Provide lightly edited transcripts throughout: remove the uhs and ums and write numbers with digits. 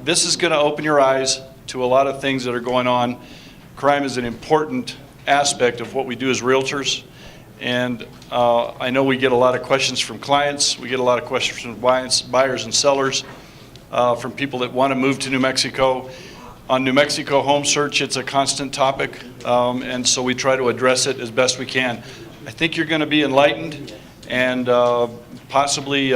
This is going to open your eyes to a lot of things that are going on. Crime is an important aspect of what we do as realtors. And I know we get a lot of questions from clients. We get a lot of questions from buyers and sellers, from people that want to move to New Mexico. On New Mexico Home Search, it's a constant topic, and so we try to address it as best we can. I think you're going to be enlightened and possibly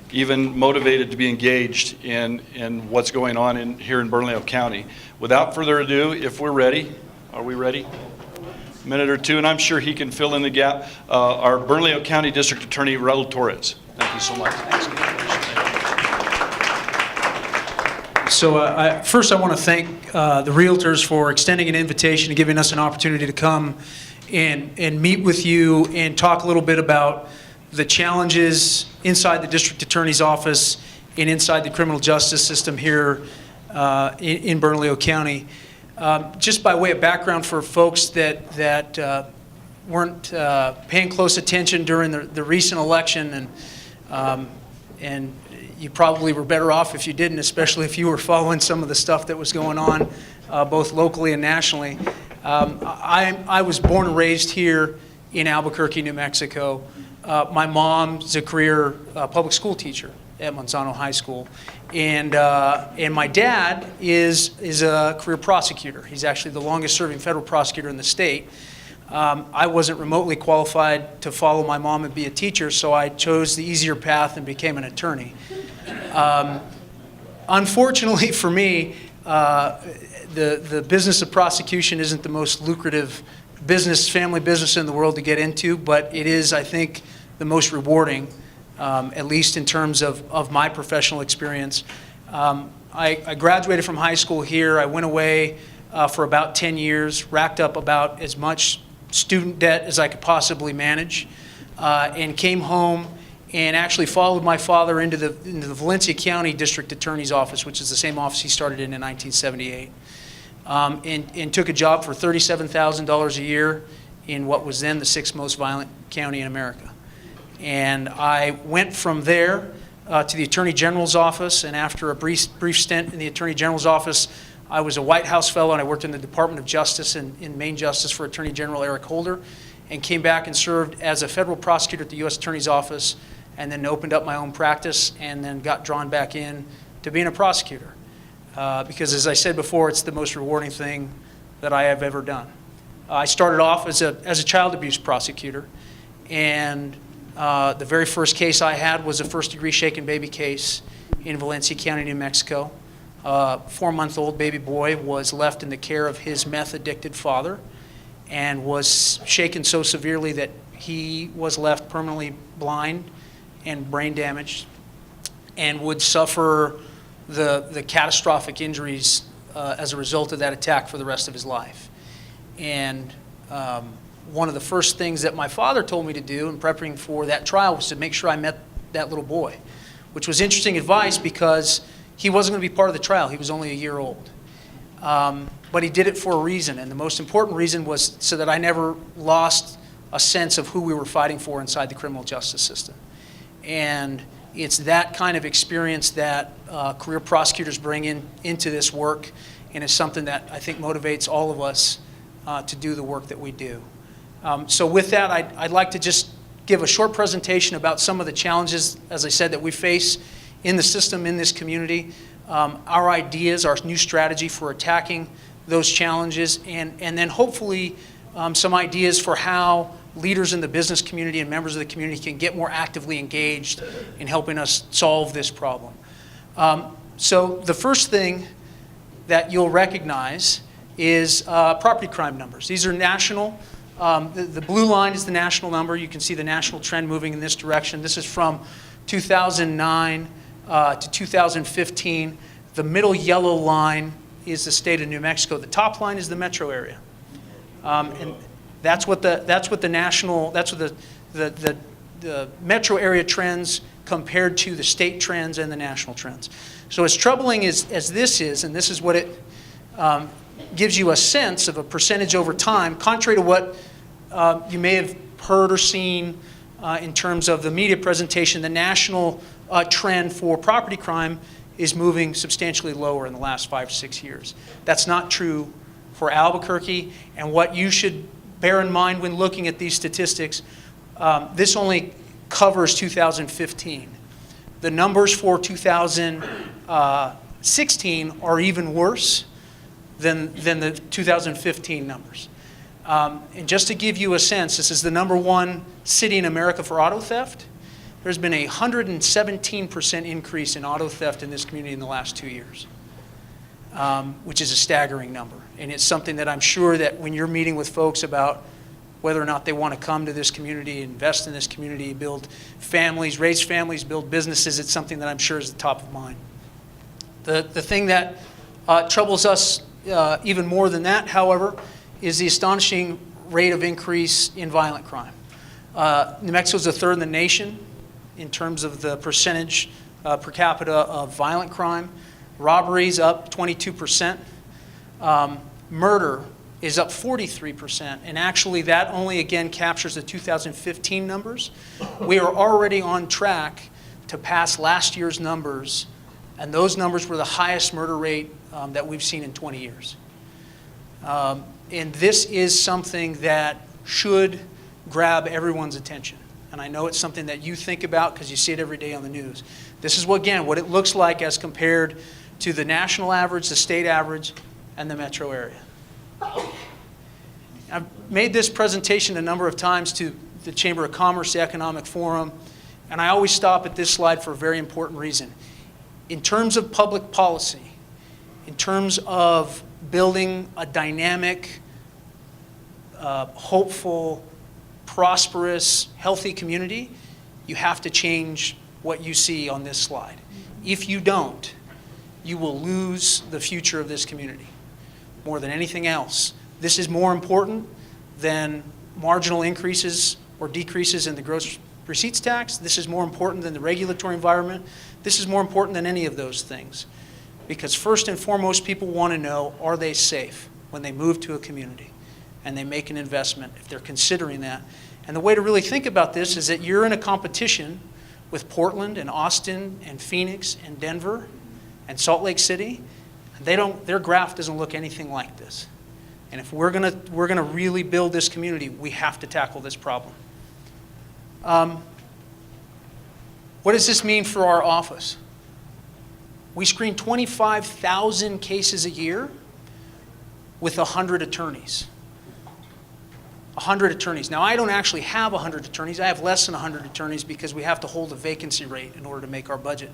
even motivated to be engaged in what's going on here in Bernalillo County. Without further ado, if we're ready, are we ready? A minute or two, and I'm sure he can fill in the gap. Our Bernalillo County District Attorney, Raul Torrez. Thank you so much. So first I want to thank the realtors for extending an invitation and giving us an opportunity to come and meet with you and talk a little bit about the challenges inside the District Attorney's office and inside the criminal justice system here in Bernalillo County. Just by way of background for folks that weren't paying close attention during the recent election, and you probably were better off if you didn't, especially if you were following some of the stuff that was going on both locally and nationally. I was born and raised here in Albuquerque, New Mexico. My mom's a career public school teacher at Monsanto High School, and my dad is a career prosecutor. He's actually the longest serving federal prosecutor in the state. I wasn't remotely qualified to follow my mom and be a teacher, so I chose the easier path and became an attorney. Unfortunately for me, the business of prosecution isn't the most lucrative family business in the world to get into, but it is, I think, the most rewarding, at least in terms of my professional experience. I graduated from high school here. I went away for about 10 years, racked up about as much student debt as I could possibly manage, and came home and actually followed my father into the Valencia County District Attorney's office, which is the same office he started in 1978, and took a job for $37,000 a year in what was then the 6th most violent county in America. And I went from there to the Attorney General's office, and after a brief stint in the Attorney General's office, I was a White House fellow, and I worked in the Department of Justice in Main Justice for Attorney General Eric Holder, and came back and served as a federal prosecutor at the U.S. Attorney's Office, and then opened up my own practice, and then got drawn back in to being a prosecutor. Because as I said before, it's the most rewarding thing that I have ever done. I started off as a child abuse prosecutor, and the very first case I had was a first-degree shaken baby case in Valencia County, New Mexico. A 4-month-old baby boy was left in the care of his meth-addicted father and was shaken so severely that he was left permanently blind and brain damaged and would suffer the catastrophic injuries as a result of that attack for the rest of his life. And one of the first things that my father told me to do in preparing for that trial was to make sure I met that little boy, which was interesting advice because he wasn't going to be part of the trial. He was only a year old. But he did it for a reason, and the most important reason was so that I never lost a sense of who we were fighting for inside the criminal justice system. And it's that kind of experience that career prosecutors bring into this work, and is something that I think motivates all of us to do the work that we do. So with that, I'd like to just give a short presentation about some of the challenges, as I said, that we face in the system, in this community, our ideas, our new strategy for attacking those challenges, and then hopefully some ideas for how leaders in the business community and members of the community can get more actively engaged in helping us solve this problem. So the first thing that you'll recognize is property crime numbers. These are national. The blue line is the national number. You can see the national trend moving in this direction. This is from 2009 to 2015. The middle yellow line is the state of New Mexico. The top line is the metro area. And that's what the national, that's what the metro area trends compared to the state trends and the national trends. So as troubling as this is, and this is what it gives you a sense of a percentage over time, contrary to what you may have heard or seen in terms of the media presentation, the national trend for property crime is moving substantially lower in the last 5 to 6 years. That's not true for Albuquerque, and what you should bear in mind when looking at these statistics, this only covers 2015. The numbers for 2016 are even worse than the 2015 numbers. And just to give you a sense, this is the #1 city in America for auto theft. There's been a 117% increase in auto theft in this community in the last 2 years, which is a staggering number. And it's something that I'm sure that when you're meeting with folks about whether or not they want to come to this community, invest in this community, build families, raise families, build businesses, it's something that I'm sure is the top of mind. The thing that troubles us even more than that, however, is the astonishing rate of increase in violent crime. New Mexico is the third in the nation in terms of the percentage per capita of violent crime. Robberies up 22%. Murder is up 43%, and actually that only again captures the 2015 numbers. We are already on track to pass last year's numbers, and those numbers were the highest murder rate that we've seen in 20 years. And this is something that should grab everyone's attention. And I know it's something that you think about because you see it every day on the news. This is, again, what it looks like as compared to the national average, the state average, and the metro area. I've made this presentation a number of times to the Chamber of Commerce, the Economic Forum, and I always stop at this slide for a very important reason. In terms of public policy, in terms of building a dynamic, hopeful, prosperous, healthy community, you have to change what you see on this slide. If you don't, you will lose the future of this community. More than anything else, this is more important than marginal increases or decreases in the gross receipts tax. This is more important than the regulatory environment. This is more important than any of those things. Because first and foremost, people want to know, are they safe when they move to a community and they make an investment, if they're considering that. And the way to really think about this is that you're in a competition with Portland and Austin and Phoenix and Denver and Salt Lake City. Their graph doesn't look anything like this. And if we're gonna really build this community, we have to tackle this problem. What does this mean for our office? We screen 25,000 cases a year with 100 attorneys. 100 attorneys. Now, I don't actually have 100 attorneys. I have less than 100 attorneys because we have to hold a vacancy rate in order to make our budget.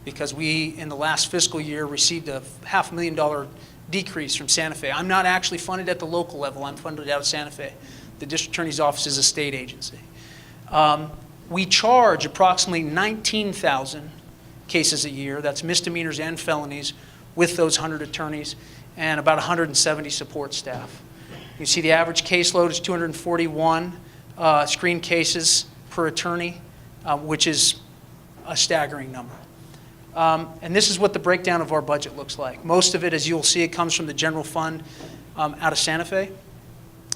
Because we, in the last fiscal year, received a $500,000 decrease from Santa Fe. I'm not actually funded at the local level. I'm funded out of Santa Fe. The district attorney's office is a state agency. We charge approximately 19,000 cases a year. That's misdemeanors and felonies with those 100 attorneys and about 170 support staff. You see the average caseload is 241 screened cases per attorney, which is a staggering number. And this is what the breakdown of our budget looks like. Most of it, as you'll see, it comes from the general fund out of Santa Fe.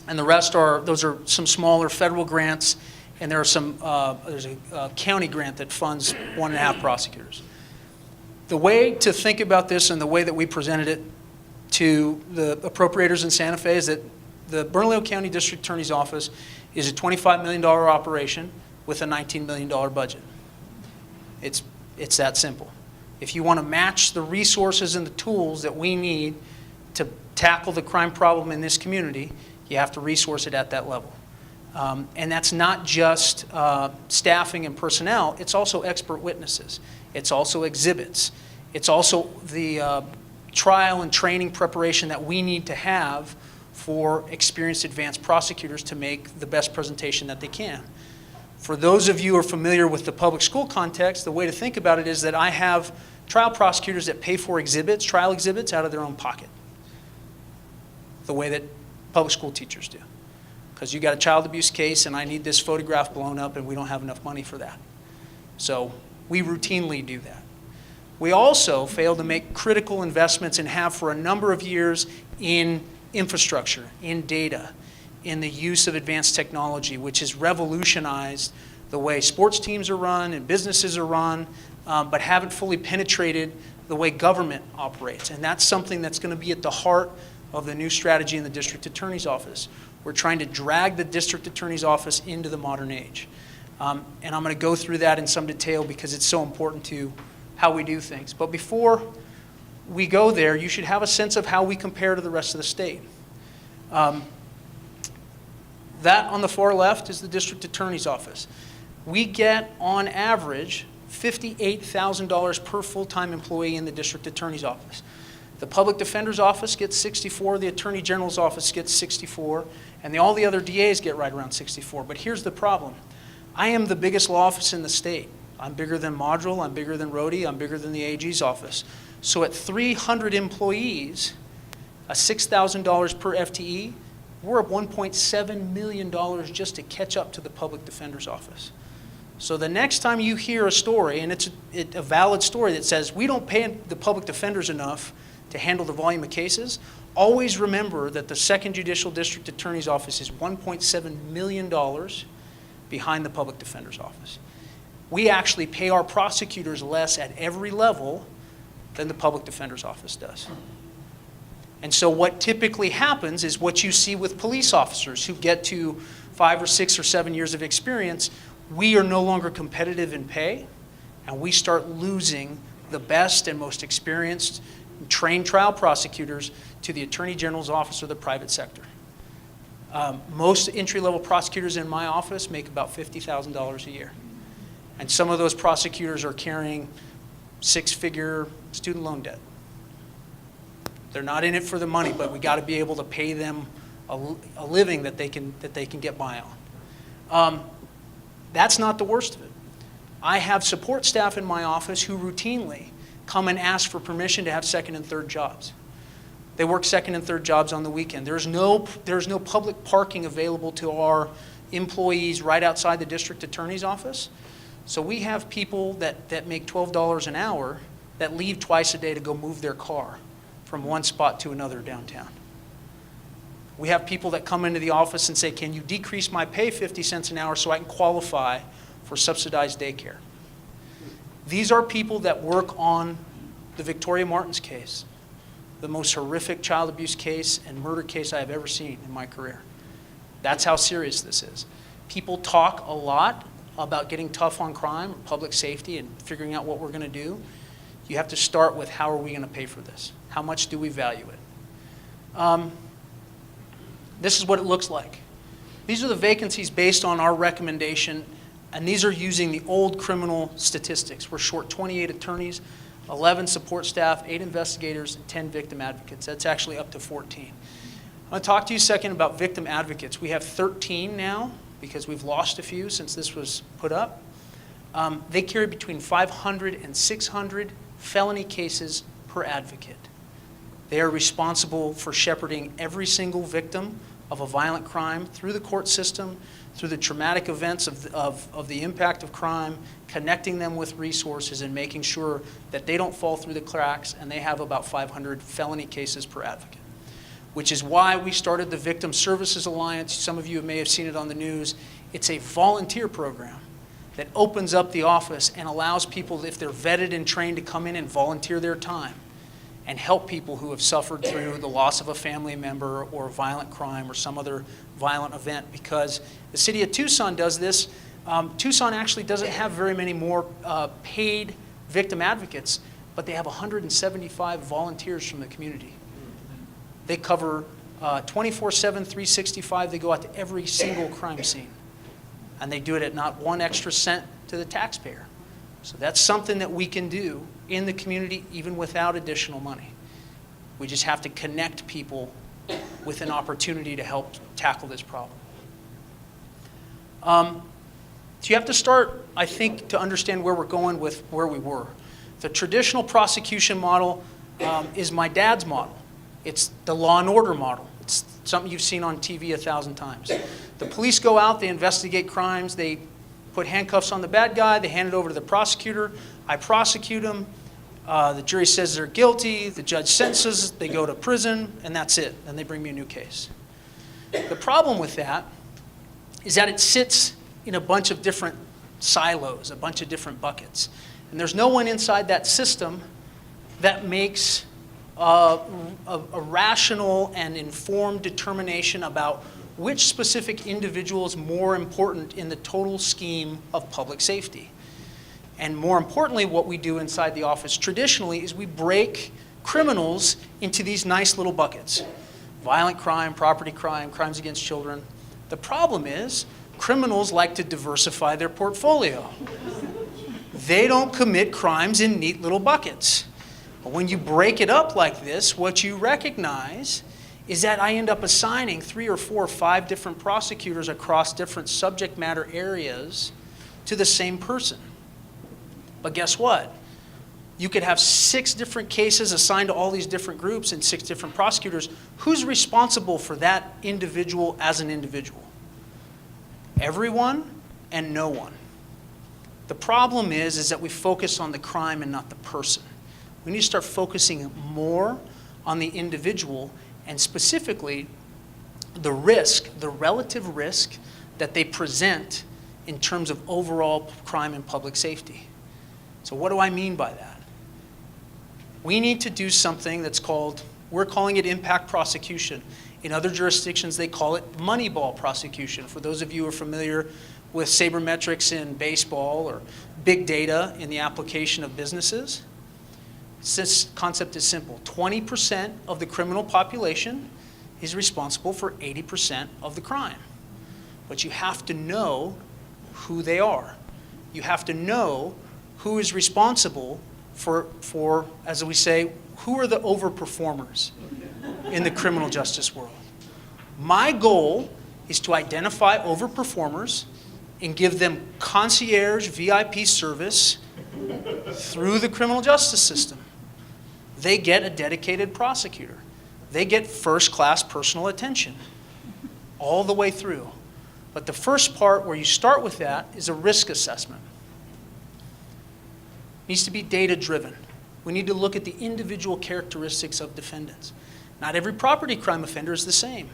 And the rest those are some smaller federal grants, and there's a county grant that funds 1.5 prosecutors. The way to think about this and the way that we presented it to the appropriators in Santa Fe is that the Bernalillo County District Attorney's Office is a $25 million operation with a $19 million budget. It's that simple. If you want to match the resources and the tools that we need to tackle the crime problem in this community, you have to resource it at that level. And that's not just staffing and personnel, it's also expert witnesses. It's also exhibits. It's also the trial and training preparation that we need to have for experienced advanced prosecutors to make the best presentation that they can. For those of you who are familiar with the public school context, the way to think about it is that I have trial prosecutors that pay for exhibits, trial exhibits, out of their own pocket, the way that public school teachers do. Because you got a child abuse case and I need this photograph blown up and we don't have enough money for that. So we routinely do that. We also fail to make critical investments and have for a number of years in infrastructure, in data, in the use of advanced technology, which has revolutionized the way sports teams are run and businesses are run, but haven't fully penetrated the way government operates. And that's something that's going to be at the heart of the new strategy in the district attorney's office. We're trying to drag the district attorney's office into the modern age. And I'm going to go through that in some detail because it's so important to how we do things. But before we go there, you should have a sense of how we compare to the rest of the state. That on the far left is the district attorney's office. We get, on average, $58,000 per full-time employee in the district attorney's office. The public defender's office gets 64, the attorney general's office gets 64, and all the other DAs get right around 64. But here's the problem. I am the biggest law office in the state. I'm bigger than Module, I'm bigger than Rhodey, I'm bigger than the AG's office. So at 300 employees, a $6,000 per FTE, we're at $1.7 million just to catch up to the public defender's office. So the next time you hear a story, and it's a valid story that says we don't pay the public defenders enough to handle the volume of cases, always remember that the Second Judicial District Attorney's Office is $1.7 million behind the public defender's office. We actually pay our prosecutors less at every level than the public defender's office does. And so what typically happens is what you see with police officers who get to 5 or 6 or 7 years of experience. We are no longer competitive in pay, and we start losing the best and most experienced trained trial prosecutors to the Attorney General's office or the private sector. Most entry-level prosecutors in my office make about $50,000 a year. And some of those prosecutors are carrying 6-figure student loan debt. They're not in it for the money, but we got to be able to pay them a living that they can get by on. That's not the worst of it. I have support staff in my office who routinely come and ask for permission to have second and third jobs. They work second and third jobs on the weekend. There's no public parking available to our employees right outside the district attorney's office. So we have people that make $12 an hour that leave twice a day to go move their car from one spot to another downtown. We have people that come into the office and say, can you decrease my pay 50 cents an hour so I can qualify for subsidized daycare? These are people that work on the Victoria Martins case, the most horrific child abuse case and murder case I have ever seen in my career. That's how serious this is. People talk a lot about getting tough on crime, public safety, and figuring out what we're going to do. You have to start with how are we going to pay for this? How much do we value it? This is what it looks like. These are the vacancies based on our recommendation, and these are using the old criminal statistics. We're short 28 attorneys, 11 support staff, 8 investigators, and 10 victim advocates. That's actually up to 14. I want to talk to you a second about victim advocates. We have 13 now because we've lost a few since this was put up. They carry between 500 and 600 felony cases per advocate. They are responsible for shepherding every single victim of a violent crime through the court system, through the traumatic events of the impact of crime, connecting them with resources and making sure that they don't fall through the cracks, and they have about 500 felony cases per advocate, which is why we started the Victim Services Alliance. Some of you may have seen it on the news. It's a volunteer program that opens up the office and allows people, if they're vetted and trained, to come in and volunteer their time and help people who have suffered through the loss of a family member or a violent crime or some other violent event. Because the city of Tucson does this. Tucson actually doesn't have very many more paid victim advocates, but they have 175 volunteers from the community. They cover 24/7, 365. They go out to every single crime scene. And they do it at not one extra cent to the taxpayer. So that's something that we can do in the community even without additional money. We just have to connect people with an opportunity to help tackle this problem. So you have to start, I think, to understand where we're going with where we were. The traditional prosecution model is my dad's model. It's the law and order model. It's something you've seen on TV 1,000 times. The police go out, they investigate crimes, they put handcuffs on the bad guy, they hand it over to the prosecutor, I prosecute them, the jury says they're guilty, the judge sentences, they go to prison, and that's it. Then they bring me a new case. The problem with that is that it sits in a bunch of different silos, a bunch of different buckets. And there's no one inside that system that makes a rational and informed determination about which specific individual is more important in the total scheme of public safety. And more importantly, what we do inside the office traditionally is we break criminals into these nice little buckets. Violent crime, property crime, crimes against children. The problem is criminals like to diversify their portfolio. They don't commit crimes in neat little buckets. But when you break it up like this, what you recognize is that I end up assigning 3 or 4 or 5 different prosecutors across different subject matter areas to the same person. But guess what? You could have 6 different cases assigned to all these different groups and 6 different prosecutors. Who's responsible for that individual as an individual? Everyone and no one. The problem is that we focus on the crime and not the person. We need to start focusing more on the individual and specifically the risk, the relative risk that they present in terms of overall crime and public safety. So what do I mean by that? We need to do something that's called, we're calling it impact prosecution. In other jurisdictions, they call it moneyball prosecution. For those of you who are familiar with sabermetrics in baseball or big data in the application of businesses, this concept is simple. 20% of the criminal population is responsible for 80% of the crime. But you have to know who they are. You have to know who is responsible for, as we say, who are the overperformers in the criminal justice world. My goal is to identify overperformers and give them concierge VIP service through the criminal justice system. They get a dedicated prosecutor. They get first-class personal attention all the way through. But the first part where you start with that is a risk assessment. It needs to be data-driven. We need to look at the individual characteristics of defendants. Not every property crime offender is the same.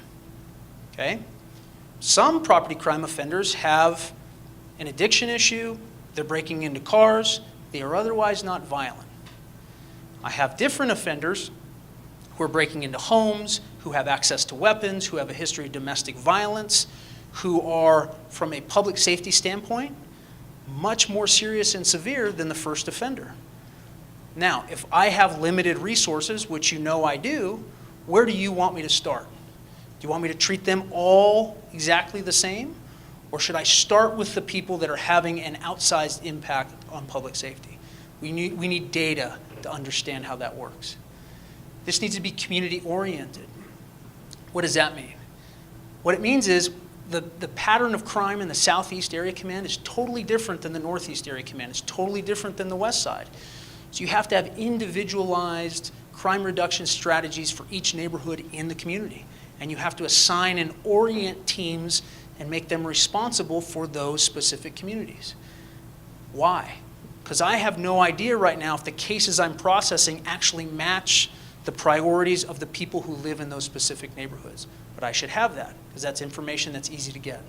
Okay? Some property crime offenders have an addiction issue, they're breaking into cars, they are otherwise not violent. I have different offenders who are breaking into homes, who have access to weapons, who have a history of domestic violence, who are, from a public safety standpoint, much more serious and severe than the first offender. Now, if I have limited resources, which you know I do, where do you want me to start? Do you want me to treat them all exactly the same? Or should I start with the people that are having an outsized impact on public safety? We need data to understand how that works. This needs to be community-oriented. What does that mean? What it means is the pattern of crime in the Southeast Area Command is totally different than the Northeast Area Command. It's totally different than the West Side. So you have to have individualized crime reduction strategies for each neighborhood in the community. And you have to assign and orient teams and make them responsible for those specific communities. Why? Because I have no idea right now if the cases I'm processing actually match the priorities of the people who live in those specific neighborhoods. But I should have that, because that's information that's easy to get.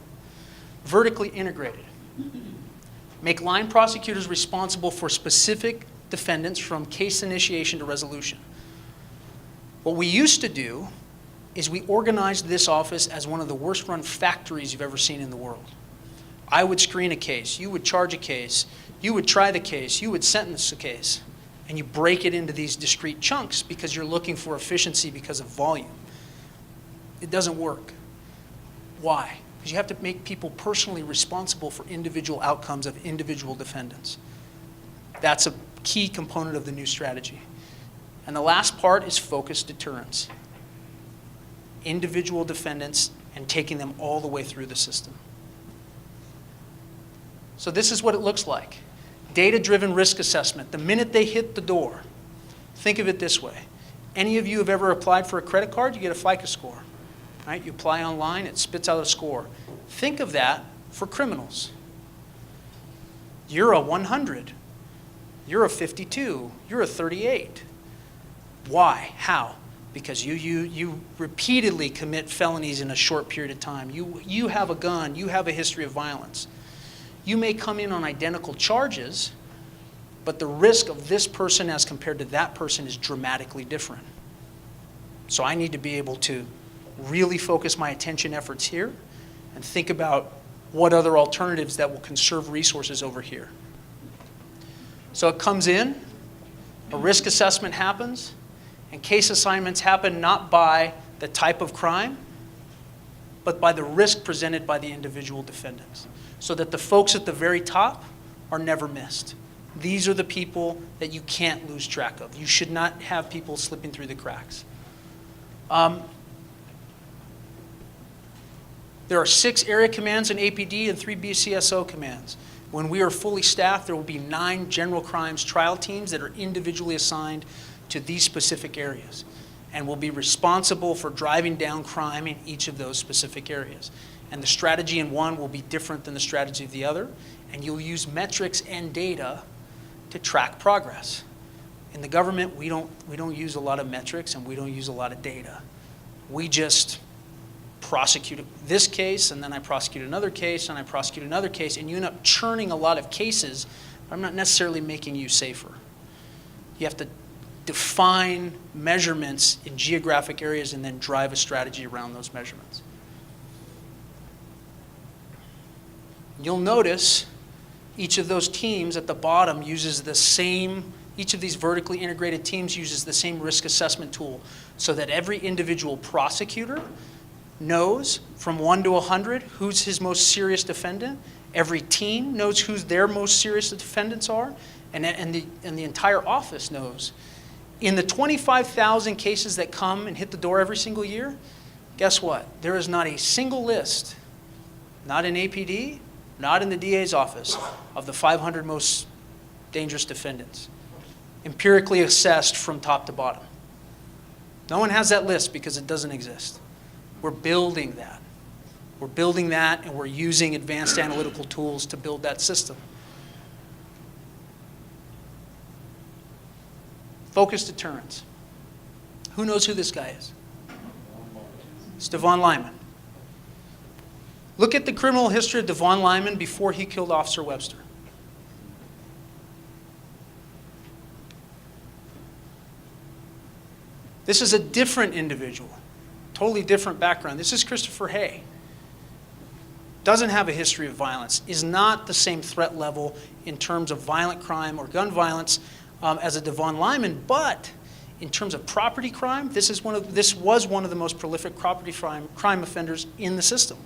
Vertically integrated. Make line prosecutors responsible for specific defendants from case initiation to resolution. What we used to do is we organized this office as one of the worst run factories you've ever seen in the world. I would screen a case, you would charge a case, you would try the case, you would sentence a case, and you break it into these discrete chunks because you're looking for efficiency because of volume. It doesn't work. Why? Because you have to make people personally responsible for individual outcomes of individual defendants. That's a key component of the new strategy. And the last part is focused deterrence. Individual defendants and taking them all the way through the system. So this is what it looks like. Data-driven risk assessment. The minute they hit the door, think of it this way. Any of you have ever applied for a credit card, you get a FICO score. Right? You apply online, it spits out a score. Think of that for criminals. You're a 100. You're a 52. You're a 38. Why? How? Because you repeatedly commit felonies in a short period of time. You have a gun. You have a history of violence. You may come in on identical charges, but the risk of this person as compared to that person is dramatically different. So I need to be able to really focus my attention efforts here and think about what other alternatives that will conserve resources over here. So it comes in, a risk assessment happens, and case assignments happen not by the type of crime, but by the risk presented by the individual defendants, so that the folks at the very top are never missed. These are the people that you can't lose track of. You should not have people slipping through the cracks. There are 6 area commands in APD and 3 BCSO commands. When we are fully staffed, there will be 9 general crimes trial teams that are individually assigned to these specific areas and will be responsible for driving down crime in each of those specific areas. And the strategy in one will be different than the strategy of the other, and you'll use metrics and data to track progress. In the government, we don't use a lot of metrics and we don't use a lot of data. We just prosecute this case, and then I prosecute another case, and I prosecute another case, and you end up churning a lot of cases, but I'm not necessarily making you safer. You have to define measurements in geographic areas and then drive a strategy around those measurements. You'll notice each of those teams at the bottom uses the same, each of these vertically integrated teams uses the same risk assessment tool, so that every individual prosecutor knows from 1 to 100 who's his most serious defendant. Every team knows who their most serious defendants are, and the entire office knows. In the 25,000 cases that come and hit the door every single year, guess what? There is not a single list, not in APD, not in the DA's office, of the 500 most dangerous defendants, empirically assessed from top to bottom. No one has that list because it doesn't exist. We're building that. We're building that, and we're using advanced analytical tools to build that system. Focused deterrence. Who knows who this guy is? It's Devon Lyman. Look at the criminal history of Devon Lyman before he killed Officer Webster. This is a different individual, totally different background. This is Christopher Hay. Doesn't have a history of violence, is not the same threat level in terms of violent crime or gun violence as a Devon Lyman, but in terms of property crime, this was one of the most prolific property crime offenders in the system.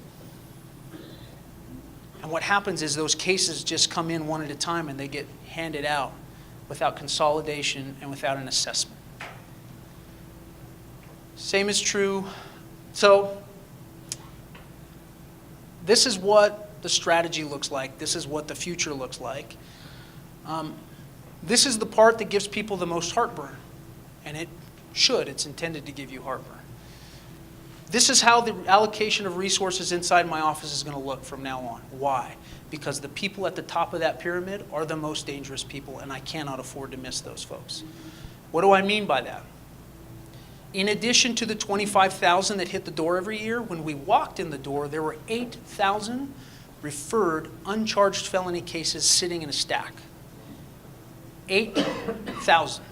And what happens is those cases just come in one at a time and they get handed out without consolidation and without an assessment. Same is true. So this is what the strategy looks like. This is what the future looks like. This is the part that gives people the most heartburn. And it should. It's intended to give you heartburn. This is how the allocation of resources inside my office is going to look from now on. Why? Because the people at the top of that pyramid are the most dangerous people, and I cannot afford to miss those folks. What do I mean by that? In addition to the 25,000 that hit the door every year, when we walked in the door, there were 8,000 referred uncharged felony cases sitting in a stack. 8,000.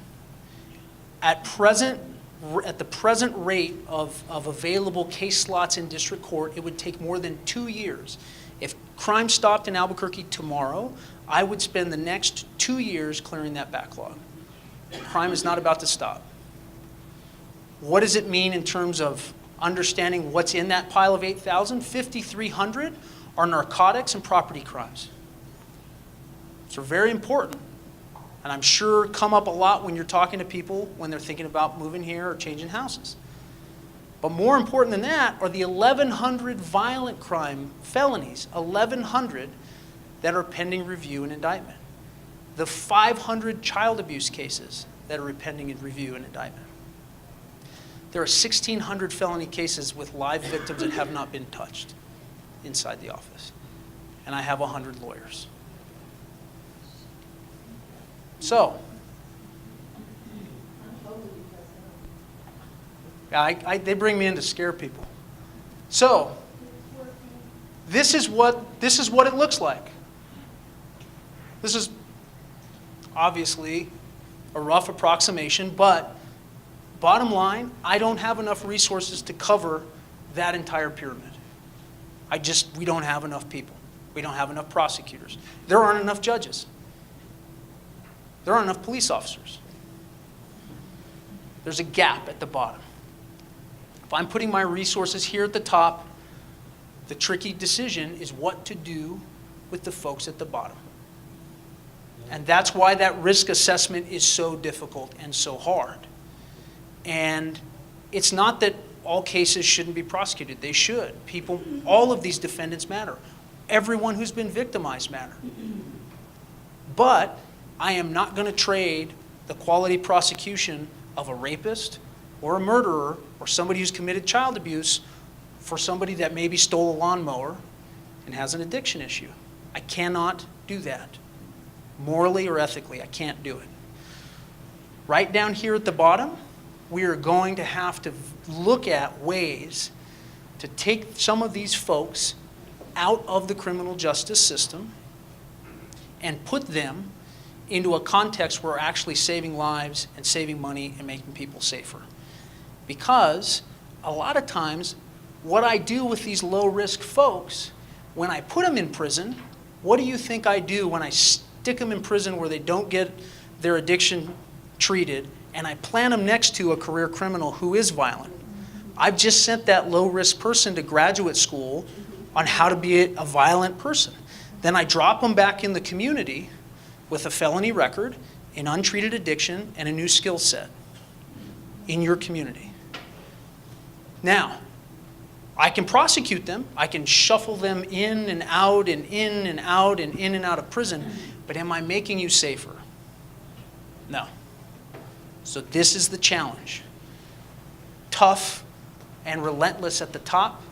At the present rate of available case slots in district court, it would take more than 2 years. If crime stopped in Albuquerque tomorrow, I would spend the next 2 years clearing that backlog. Crime is not about to stop. What does it mean in terms of understanding what's in that pile of 8,000? 5,300 are narcotics and property crimes. So very important. And I'm sure come up a lot when you're talking to people when they're thinking about moving here or changing houses. But more important than that are the 1,100 violent crime felonies, 1,100 that are pending review and indictment. The 500 child abuse cases that are pending review and indictment. There are 1,600 felony cases with live victims that have not been touched inside the office. And I have 100 lawyers. So, they bring me in to scare people. So, this is what it looks like. obviously a rough approximation, but bottom line, I don't have enough resources to cover that entire pyramid. We don't have enough people. We don't have enough prosecutors. There aren't enough judges. There aren't enough police officers. There's a gap at the bottom. If I'm putting my resources here at the top, the tricky decision is what to do with the folks at the bottom. And that's why that risk assessment is so difficult and so hard. And it's not that all cases shouldn't be prosecuted. They should. All of these defendants matter. Everyone who's been victimized matter. But I am not going to trade the quality prosecution of a rapist or a murderer or somebody who's committed child abuse for somebody that maybe stole a lawnmower and has an addiction issue. I cannot do that. Morally or ethically, I can't do it. Right down here at the bottom, we are going to have to look at ways to take some of these folks out of the criminal justice system and put them into a context where we're actually saving lives and saving money and making people safer. Because a lot of times, what I do with these low-risk folks, when I put them in prison, what do you think I do when I stick them in prison where they don't get their addiction treated, and I plant them next to a career criminal who is violent? I've just sent that low-risk person to graduate school on how to be a violent person. Then I drop them back in the community with a felony record, an untreated addiction, and a new skill set in your community. Now, I can prosecute them. I can shuffle them in and out and in and out and in and out of prison, but am I making you safer? No. So this is the challenge. Tough and relentless at the top,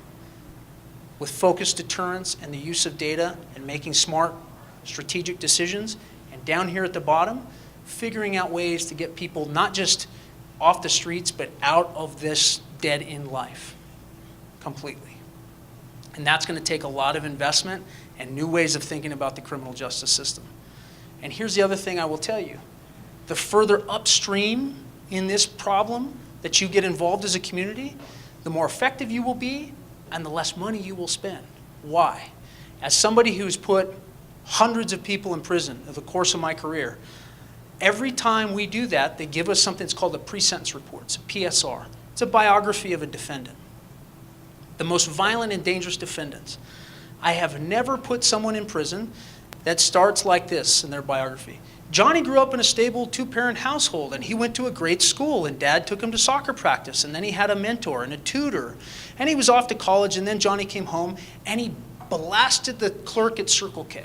with focused deterrence and the use of data and making smart, strategic decisions. And down here at the bottom, figuring out ways to get people not just off the streets, but out of this dead-end life completely. And that's going to take a lot of investment and new ways of thinking about the criminal justice system. And here's the other thing I will tell you. The further upstream in this problem that you get involved as a community, the more effective you will be and the less money you will spend. Why? As somebody who's put hundreds of people in prison over the course of my career, every time we do that, they give us something that's called a pre-sentence report. It's a PSR. It's a biography of a defendant. The most violent and dangerous defendants. I have never put someone in prison that starts like this in their biography. Johnny grew up in a stable two-parent household, and he went to a great school, and Dad took him to soccer practice, and then he had a mentor and a tutor, and he was off to college, and then Johnny came home, and he blasted the clerk at Circle K.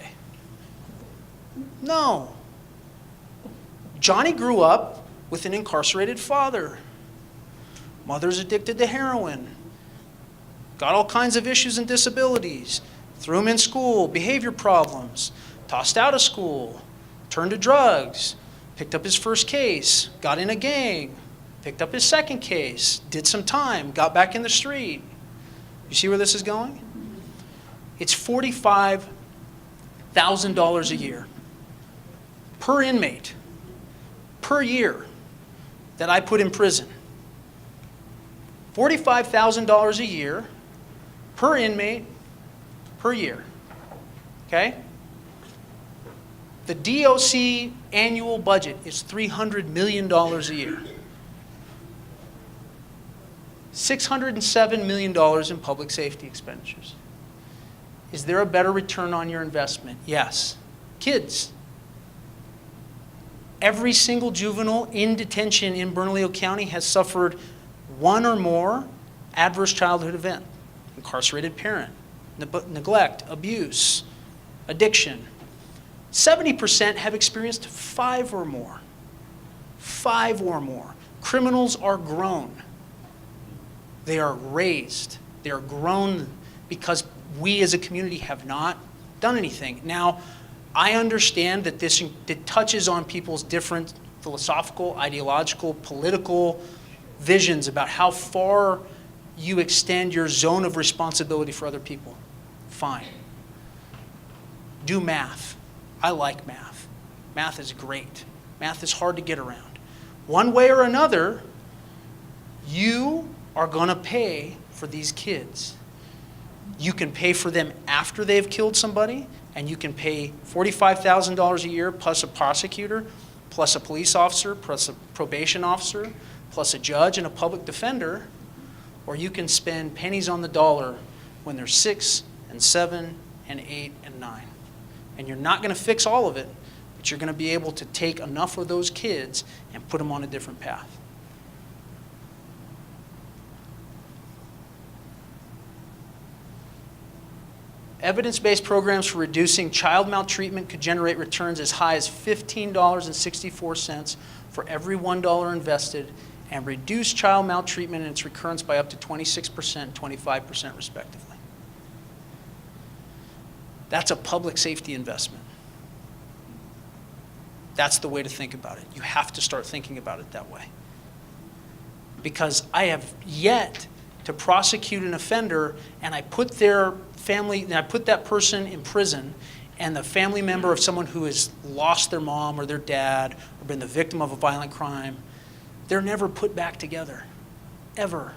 No. Johnny grew up with an incarcerated father. Mother's addicted to heroin. Got all kinds of issues and disabilities. Threw him in school, behavior problems, tossed out of school, turned to drugs, picked up his first case, got in a gang, picked up his second case, did some time, got back in the street. You see where this is going? It's $45,000 a year per inmate, per year that I put in prison. $45,000 a year per inmate per year. Okay? The DOC annual budget is $300 million a year. $607 million in public safety expenditures. Is there a better return on your investment? Yes. Kids. Every single juvenile in detention in Bernalillo County has suffered one or more adverse childhood event. Incarcerated parent, neglect, abuse, addiction. 70% have experienced 5 or more. 5 or more. Criminals are grown. They are raised. They are grown because we as a community have not done anything. Now, I understand that it touches on people's different philosophical, ideological, political visions about how far you extend your zone of responsibility for other people. Fine. Do math. I like math. Math is great. Math is hard to get around. One way or another, you are going to pay for these kids. You can pay for them after they've killed somebody, and you can pay $45,000 a year plus a prosecutor, plus a police officer, plus a probation officer, plus a judge and a public defender, or you can spend pennies on the dollar when they're 6 and 7 and 8 and 9. And you're not going to fix all of it, but you're going to be able to take enough of those kids and put them on a different path. Evidence-based programs for reducing child maltreatment could generate returns as high as $15.64 for every $1 invested and reduce child maltreatment and its recurrence by up to 26% and 25% respectively. That's a public safety investment. That's the way to think about it. You have to start thinking about it that way. Because I have yet to prosecute an offender and I put their family, and I put that person in prison, and the family member of someone who has lost their mom or their dad or been the victim of a violent crime, they're never put back together, ever.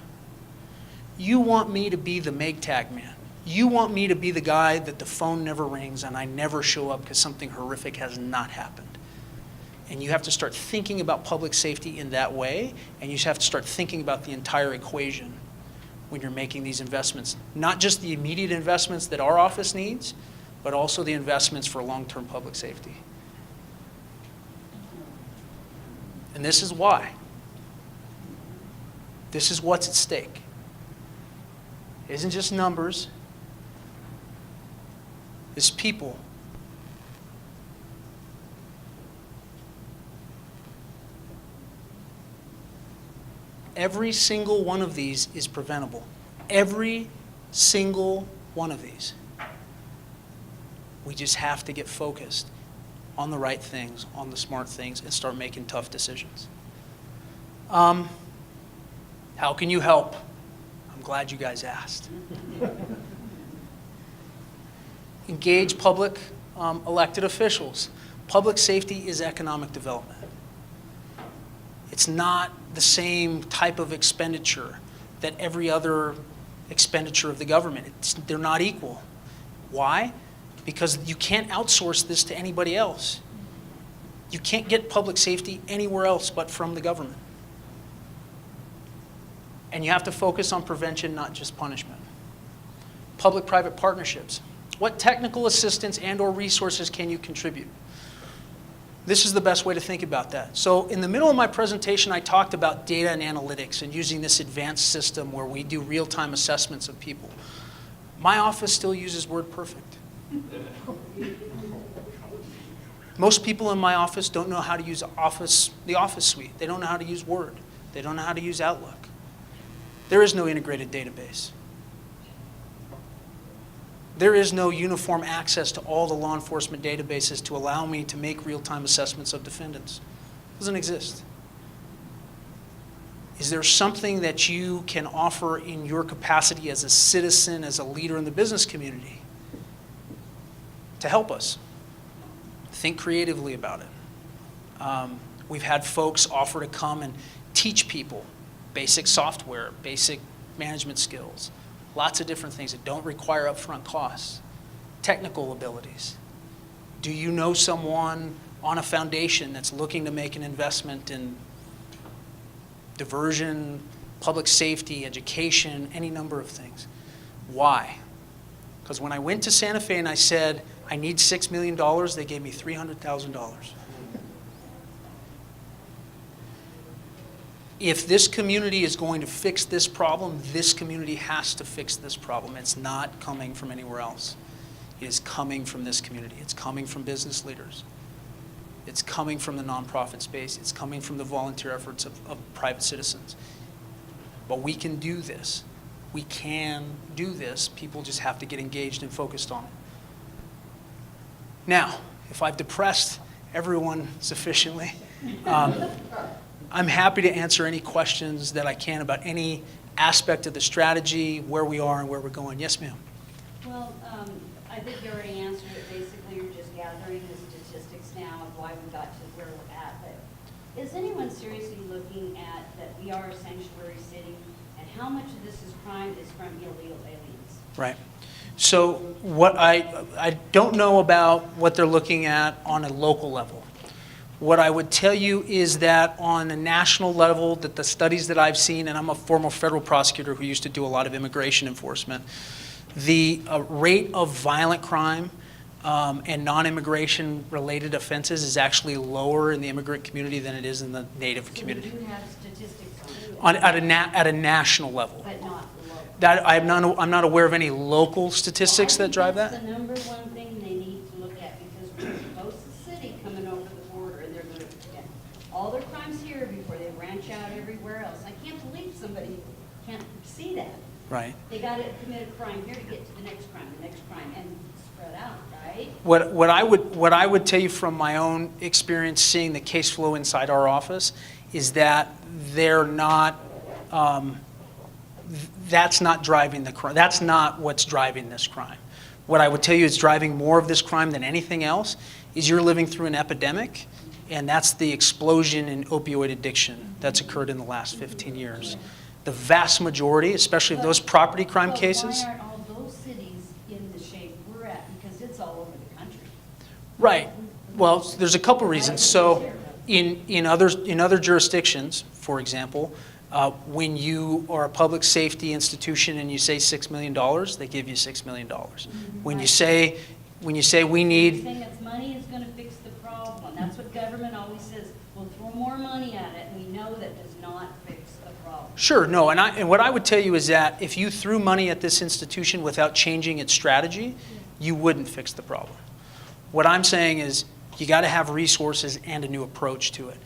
You want me to be the MAGTAG man. You want me to be the guy that the phone never rings and I never show up because something horrific has not happened. And you have to start thinking about public safety in that way, and you just have to start thinking about the entire equation when you're making these investments. Not just the immediate investments that our office needs, but also the investments for long-term public safety. And this is why. This is what's at stake. It isn't just numbers. It's people. Every single one of these is preventable. Every single one of these. We just have to get focused on the right things, on the smart things, and start making tough decisions. How can you help? I'm glad you guys asked. Engage public elected officials. Public safety is economic development. It's not the same type of expenditure that every other expenditure of the government. They're not equal. Why? Because you can't outsource this to anybody else. You can't get public safety anywhere else but from the government. And you have to focus on prevention, not just punishment. Public-private partnerships. What technical assistance and/or resources can you contribute? This is the best way to think about that. So in the middle of my presentation, I talked about data and analytics and using this advanced system where we do real-time assessments of people. My office still uses WordPerfect. Most people in my office don't know how to use the Office suite. They don't know how to use Word. They don't know how to use Outlook. There is no integrated database. There is no uniform access to all the law enforcement databases to allow me to make real-time assessments of defendants. It doesn't exist. Is there something that you can offer in your capacity as a citizen, as a leader in the business community to help us? Think creatively about it. We've had folks offer to come and teach people basic software, basic management skills, lots of different things that don't require upfront costs, technical abilities. Do you know someone on a foundation that's looking to make an investment in diversion, public safety, education, any number of things? Why? Because when I went to Santa Fe and I said, I need $6 million, they gave me $300,000. If this community is going to fix this problem, this community has to fix this problem. It's not coming from anywhere else. It is coming from this community. It's coming from business leaders. It's coming from the nonprofit space. It's coming from the volunteer efforts of private citizens. But we can do this. We can do this. People just have to get engaged and focused on it. Now, if I've depressed everyone sufficiently, I'm happy to answer any questions that I can about any aspect of the strategy, where we are and where we're going. Yes, ma'am. Well, I think you already answered it. Basically, you're just gathering the statistics now of why we've Is anyone seriously looking at that we are a sanctuary city, and how much of this is crime is from illegal aliens? Right. So what I don't know about what they're looking at on a local level. What I would tell you is that on a national level, that the studies that I've seen, and I'm a former federal prosecutor who used to do a lot of immigration enforcement, the rate of violent crime and non-immigration related offenses is actually lower in the immigrant community than it is in the native community. So we do have statistics on it, At a national level. but not local. That, I'm not aware of any local statistics that drive That's that. the number one thing they need to look at, because we're close to the city coming over the border, and they're going to get all their crimes here before they branch out everywhere else. I can't believe somebody can't see that. Right. They got to commit a crime here to get to the next crime, and spread out, right? What I would tell you from my own experience seeing the case flow inside our office is that they're not, that's not driving the crime. That's not what's driving this crime. What I would tell you is driving more of this crime than anything else is you're living through an epidemic, and that's the explosion in opioid addiction that's occurred in the last 15 years. The vast majority, especially of those property crime cases. Why aren't all those cities in the shape we're at? Because it's all over the country. Right. Well, there's a couple reasons. So in other jurisdictions, for example, when you are a public safety institution and you say $6 million, they give you $6 million. When you say we need, Saying that money is going to fix the problem. That's what government always says. We'll throw more money at it, and we know that does not fix the problem. sure, no, and what I would tell you is that if you threw money at this institution without changing its strategy, you wouldn't fix the problem. What I'm saying is you got to have resources and a new approach to it.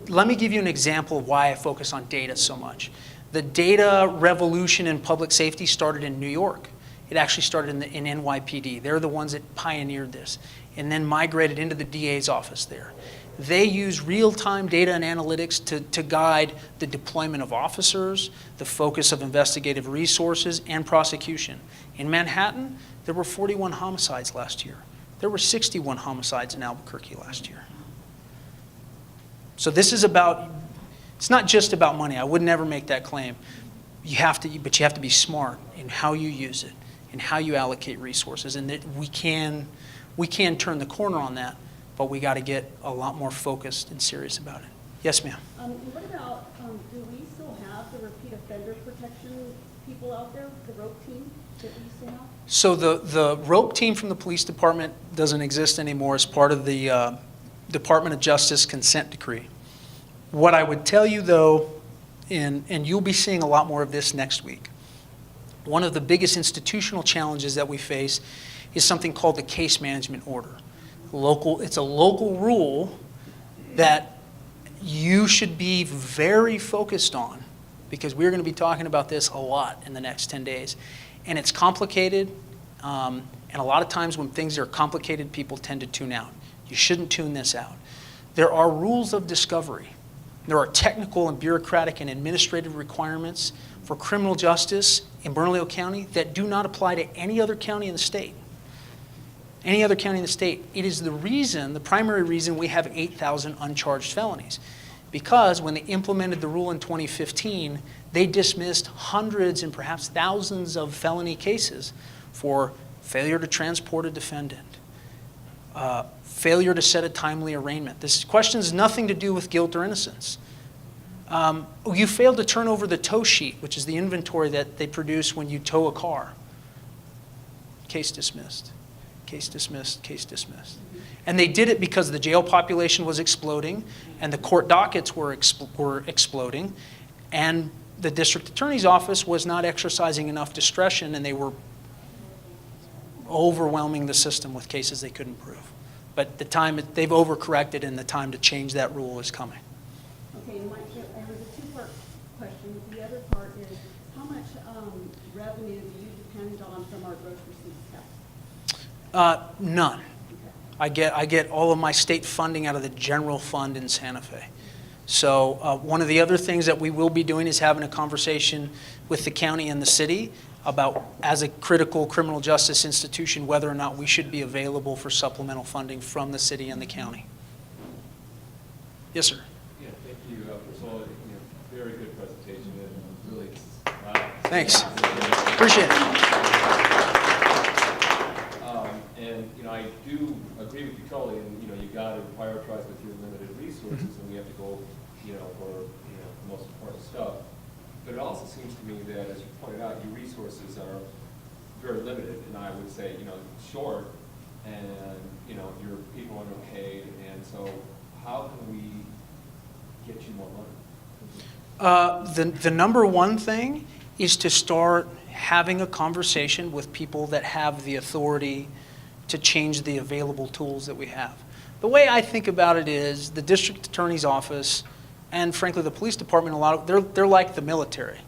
Let me give you an example of why I focus on data so much. The data revolution in public safety started in New York. It actually started in NYPD. They're the ones that pioneered this and then migrated into the DA's office there. They use real-time data and analytics to guide the deployment of officers, the focus of investigative resources, and prosecution. In Manhattan, there were 41 homicides last year. There were 61 homicides in Albuquerque last year. So this is about, it's not just about money. I would never make that claim. But you have to be smart in how you use it and how you allocate resources. And that we can turn the corner on that, but we got to get a lot more focused and serious about it. Yes, ma'am. What about, do we still have the repeat offender protection people out there, the rope team that we still have? So the rope team from the police department doesn't exist anymore as part of the Department of Justice consent decree. What I would tell you though, and you'll be seeing a lot more of this next week, one of the biggest institutional challenges that we face is something called the case management order. It's a local rule that you should be very focused on, because we're going to be talking about this a lot in the next 10 days. And it's complicated, and a lot of times when things are complicated, people tend to tune out. You shouldn't tune this out. There are rules of discovery. There are technical and bureaucratic and administrative requirements for criminal justice in Bernalillo County that do not apply to any other county in the state. Any other county in the state. It is the primary reason we have 8,000 uncharged felonies. Because when they implemented the rule in 2015, they dismissed hundreds and perhaps thousands of felony cases for failure to transport a defendant, failure to set a timely arraignment. This question has nothing to do with guilt or innocence. You failed to turn over the tow sheet, which is the inventory that they produce when you tow a car. Case dismissed. Case dismissed, case dismissed. And they did it because the jail population was exploding and the court dockets were exploding, and the district attorney's office was not exercising enough discretion, and they were overwhelming the system with cases they couldn't prove. But they've overcorrected, and the time to change that rule is coming. Okay, Mike, there was a two-part question. The other part is, how much revenue do you depend on from our gross receipts tax? None. I get all of my state funding out of the general fund in Santa Fe. So one of the other things that we will be doing is having a conversation with the county and the city about, as a critical criminal justice institution, whether or not we should be available for supplemental funding from the city and the county. Yes, sir. Thanks. Appreciate it. And, I do agree with you totally, and, you gotta prioritize with your limited resources, and we have to go, for, the most important stuff. But it also seems to me that, as you pointed out, your resources are very limited, and I would say, short, and, your people are underpaid, and so how can we get you more money? The number one thing is to start having a conversation with people that have the authority to change the available tools that we have. The way I think about it is the district attorney's office and frankly the police department, they're like the military.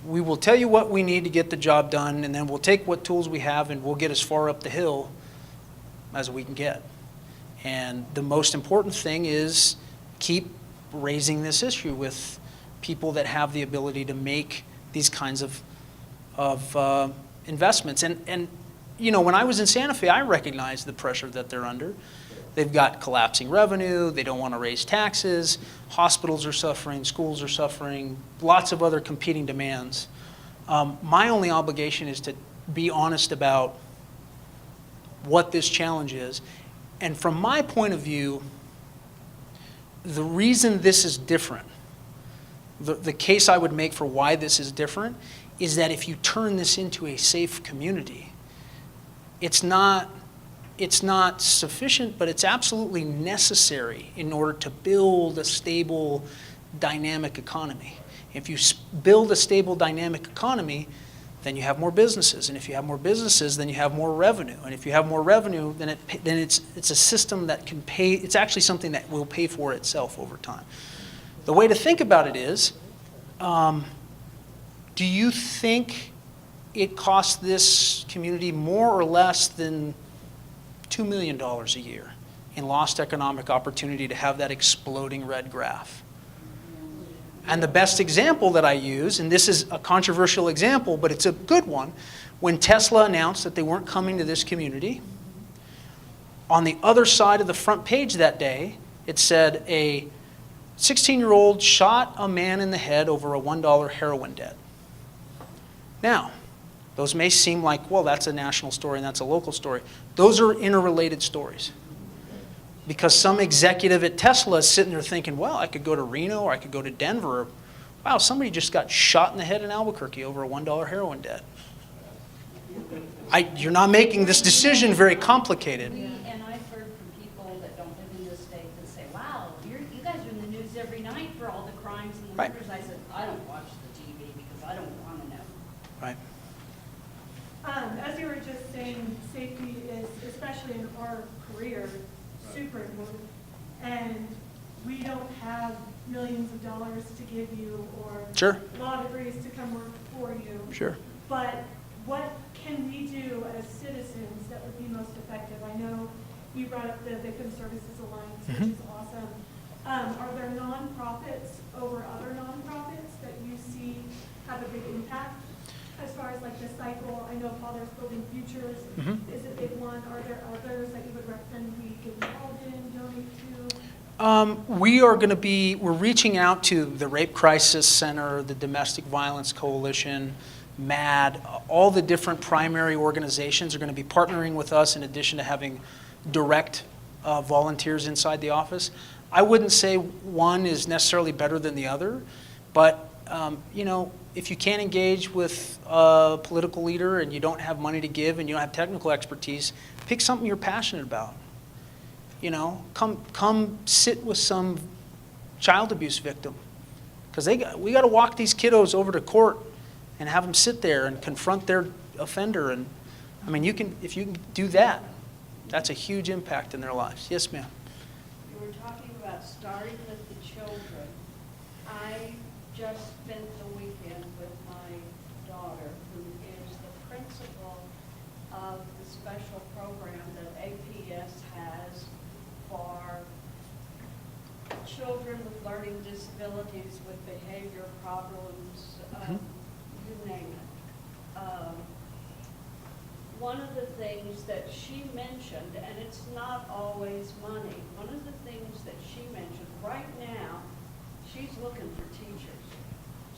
We will tell you what we need to get the job done, and then we'll take what tools we have and we'll get as far up the hill as we can get. And the most important thing is keep raising this issue with people that have the ability to make these kinds of investments. And when I was in Santa Fe, I recognized the pressure that they're under. They've got collapsing revenue. They don't want to raise taxes. Hospitals are suffering. Schools are suffering. Lots of other competing demands. My only obligation is to be honest about what this challenge is. And from my point of view, the reason this is different, the case I would make for why this is different, is that if you turn this into a safe community, it's not sufficient, but it's absolutely necessary in order to build a stable, dynamic economy. If you build a stable, dynamic economy, then you have more businesses, and if you have more businesses, then you have more revenue, and if you have more revenue, then it's a system that can pay. It's actually something that will pay for itself over time. The way to think about it is, do you think it costs this community more or less than $2 million a year in lost economic opportunity to have that exploding red graph? And the best example that I use, and this is a controversial example, but it's a good one, when Tesla announced that they weren't coming to this community, on the other side of the front page that day, it said a 16-year-old shot a man in the head over a $1 heroin debt. Now, those may seem like, well, that's a national story and that's a local story. Those are interrelated stories. Because some executive at Tesla is sitting there thinking, well, I could go to Reno or I could go to Denver. Wow, somebody just got shot in the head in Albuquerque over a $1 heroin debt. You're not making this decision very complicated. And I've heard from people that don't live in this state that say, wow, you guys are in the news every night for all the crimes and the Right. murders. I said, I don't watch the TV because I don't want to know. Right. As you were just saying, safety is, especially in our career, super important. And we don't have millions of dollars to give you or Sure. law degrees to come work for you. Sure. But what can we do as citizens that would be most effective? I know you brought up the Victim Services Alliance, which is awesome. Are there nonprofits over other nonprofits that you see have a big impact? As far as like the cycle, I know Father's Building Futures is a big one. Are there others that you would recommend we get involved in, donate to? We're reaching out to the Rape Crisis Center, the Domestic Violence Coalition, MAD, all the different primary organizations are going to be partnering with us in addition to having direct volunteers inside the office. I wouldn't say one is necessarily better than the other, but if you can't engage with a political leader and you don't have money to give and you don't have technical expertise, pick something you're passionate about. Come sit with some child abuse victim, because we got to walk these kiddos over to court and have them sit there and confront their offender. And I mean, if you can do that, that's a huge impact in their lives. Yes, ma'am. You were talking about starting with the children. I just spent the weekend with my daughter, who is the principal of the special program that APS has for children with learning disabilities, with behavior problems, you name it. One of the things that she mentioned, and it's not always money, one of the things that she mentioned right now, she's looking for teachers.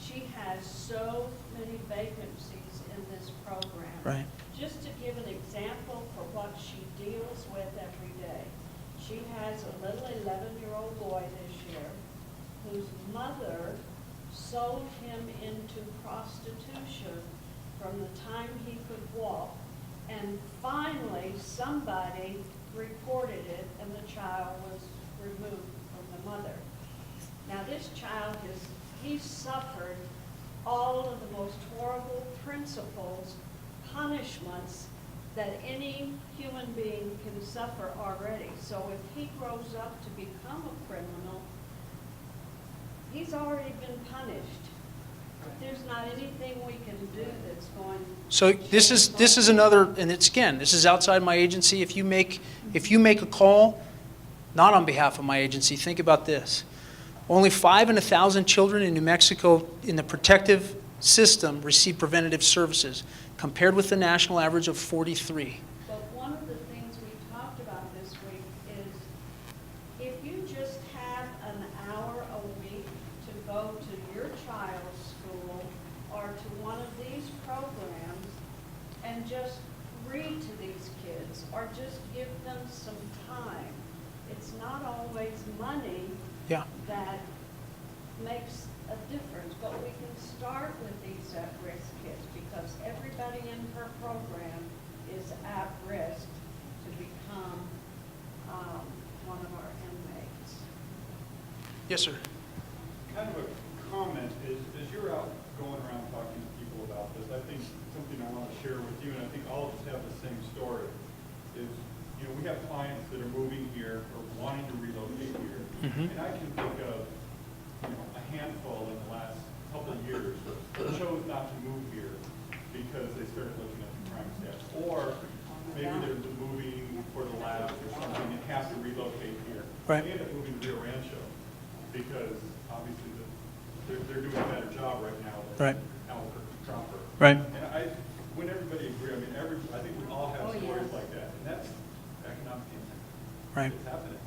she has so many vacancies in this program. Right. Just to give an example for what she deals with every day, she has a little 11-year-old boy this year whose mother sold him into prostitution from the time he could walk, and finally somebody reported it and the child was removed from the mother. Now this child he's suffered all of the most horrible principles, punishments that any human being can suffer already. So if he grows up to become a criminal, he's already been punished. There's not anything we can do that's going. So this is another, and it's, again, this is outside my agency. If you make a call, not on behalf of my agency, think about this. Only 5 in 1,000 children in New Mexico in the protective system receive preventative services, compared with the national average of 43. But one of the things we talked about this week is if you just have an hour a week to go to your child's school or to one of these programs and just read to these kids or just give them some time. It's not always money Yeah. that makes a difference, but we can start with these at-risk kids because everybody in her program is at risk to become one of our inmates. Yes, sir. Kind of a comment is, as you're out going around talking to people about this, I think something I want to share with you, and I think all of us have the same story, is, we have clients that are moving here or wanting to relocate here. And I can think of, a handful in the last couple of years that chose not to move here because they started looking at the crime stats. Or maybe they're moving for the labs or something and have to relocate here. Right. They end up moving to Rio Rancho because obviously they're doing a better job right now than Right. Albuquerque proper. Right. And when everybody agree, I think we all have Oh, stories yes. like that, and that's economic impact. Right. It's happening.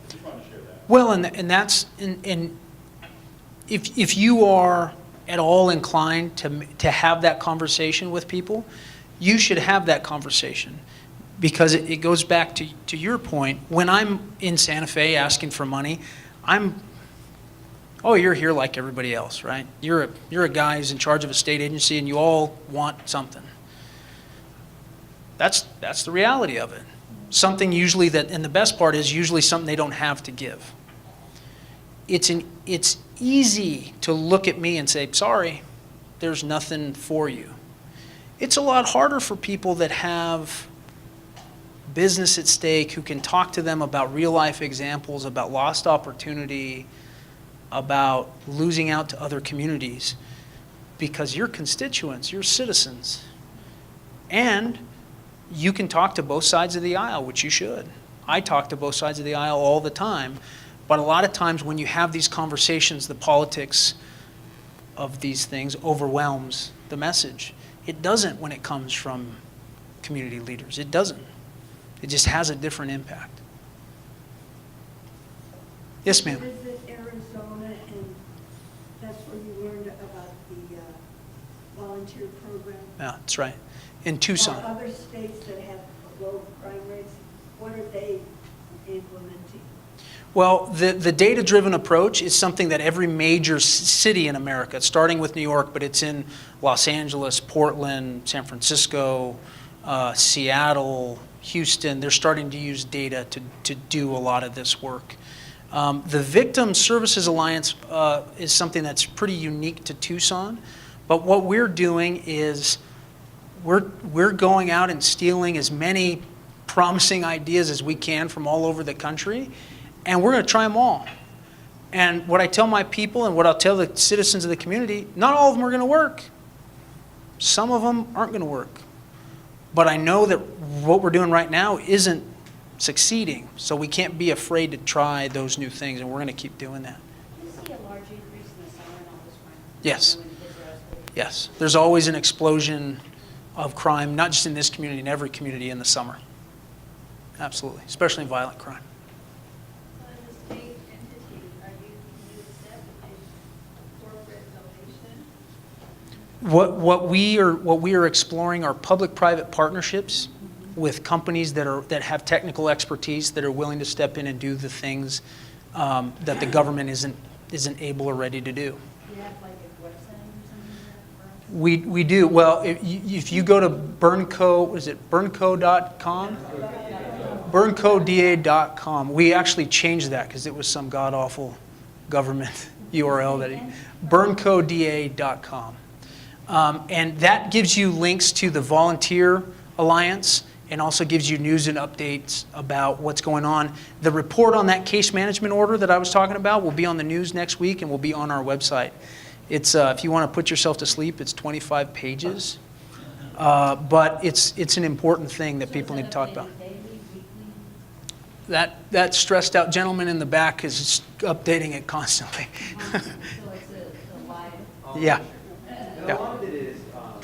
I just want to share that. Well, and that's, and if you are at all inclined to have that conversation with people, you should have that conversation. Because it goes back to your point. When I'm in Santa Fe asking for money, you're here like everybody else, right? You're a guy who's in charge of a state agency and you all want something. That's the reality of it. Something usually and the best part is usually something they don't have to give. It's easy to look at me and say, sorry, there's nothing for you. It's a lot harder for people that have business at stake, who can talk to them about real life examples, about lost opportunity, about losing out to other communities, because you're constituents, you're citizens. And you can talk to both sides of the aisle, which you should. I talk to both sides of the aisle all the time, but a lot of times when you have these conversations, the politics of these things overwhelms the message. It doesn't when it comes from community leaders. It doesn't. It just has a different impact. Yes, ma'am. Visit Arizona, and that's where you learned about the volunteer program. Yeah, that's right. In Or Tucson. other states that have low crime rates, what are they implementing? Well, the data-driven approach is something that every major city in America, starting with New York, but it's in Los Angeles, Portland, San Francisco, Seattle, Houston, they're starting to use data to do a lot of this work. The Victim Services Alliance is something that's pretty unique to Tucson, but what we're doing is we're going out and stealing as many promising ideas as we can from all over the country, and we're going to try them all. And what I tell my people and what I'll tell the citizens of the community, not all of them are going to work. Some of them aren't going to work. But I know that what we're doing right now isn't succeeding, so we can't be afraid to try those new things, and we're going to keep doing that. Do you see a large increase in the summer in all this crime? Yes. When kids are out of school? Yes, there's always an explosion of crime, not just in this community, in every community in the summer. Absolutely, especially violent crime. So as a state entity, do you accept a corporate donation What we are exploring are public-private partnerships with companies that have technical expertise, that are willing to step in and do the things that the government isn't able or ready to do. Do you have like a website or something for us? We do. Well, if you go to Bernco, is it bernco.com? BerncoDA.com. We actually changed that because it was some god-awful government URL BerncoDA.com. And that gives you links to the Volunteer Alliance and also gives you news and updates about what's going on. The report on that case management order that I was talking about will be on the news next week and will be on our website. It's if you want to put yourself to sleep, it's 25 pages. But it's an important thing that people need to talk about. Daily, weekly? That stressed out gentleman in the back is updating it constantly. So it's a live. Yeah. And Yeah. a lot of it is, I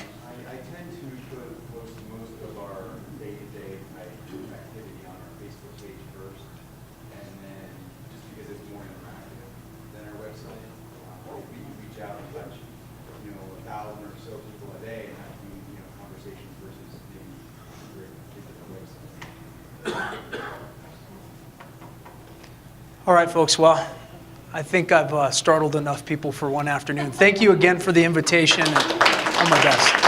tend to post most of our day-to-day activity on our Facebook page first, and then just because it's more interactive than our website, we reach out and touch, 1,000 or so people a day and have conversations versus maybe the website. All right, folks. Well, I think I've startled enough people for one afternoon. Thank you again for the invitation. And all my best.